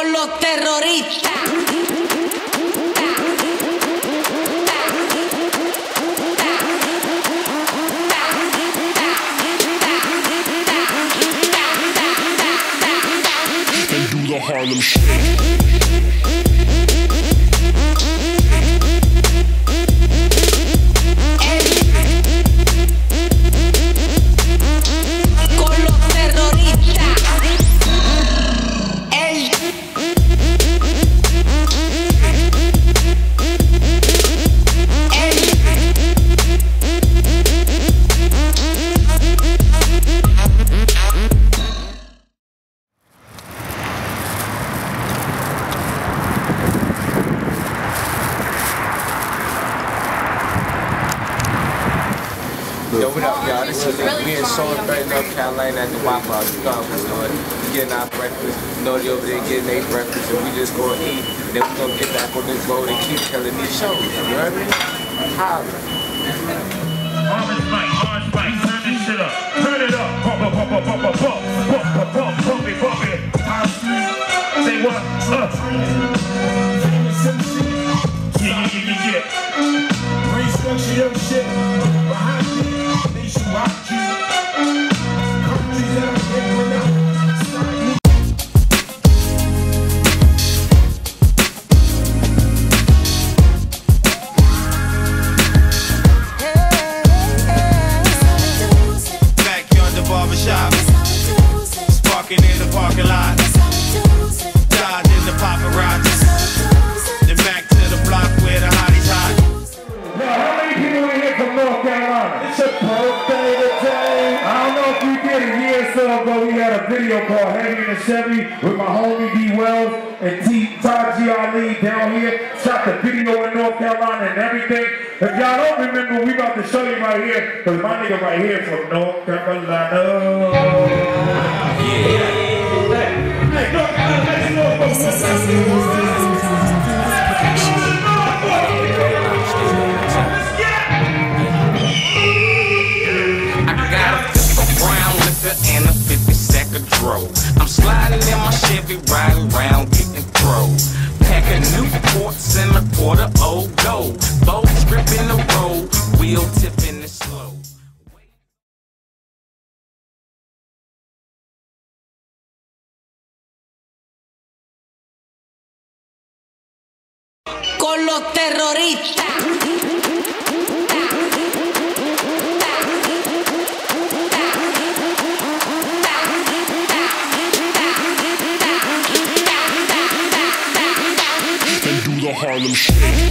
con los terroristas. And do the Harlem Shake. Yo, what up, y'all? This is me in Salisbury, North Carolina at the Waffle House. You know how we doing. We getting our breakfast. You know, they over there getting their breakfast, and we just gonna eat. And then we gonna get back on this road and keep telling these shows. You heard me? Holla. Orange mic, turn this shit up. Turn it up. Pump, pump, pump, pump, pump, pump, pump, pump, pump, pump it, pump it. Say what? Yeah. Restructure your shit behind me. Nationwide, countries that I'm getting up. Backyard the barbershop, sparking in the parking lot, dodging the paparazzi, then back to the block where the hotties hot. How many people in here from North Carolina? It's your birthday today. I don't know if you did a year or so ago, we had a video called Heavy in the Chevy with my homie D. Wells and Taji Ali down here. Shot the video in North Carolina and everything. If y'all don't remember, we about to show you right here, because my nigga right here from North Carolina. Hey, North Carolina, and a 50-second draw. I'm sliding in my Chevy, riding around, getting throw. Packing Newports and a quarter old gold. Boat stripping the road, wheel tipping it slow. Con los terroristas. And do the Harlem Shake.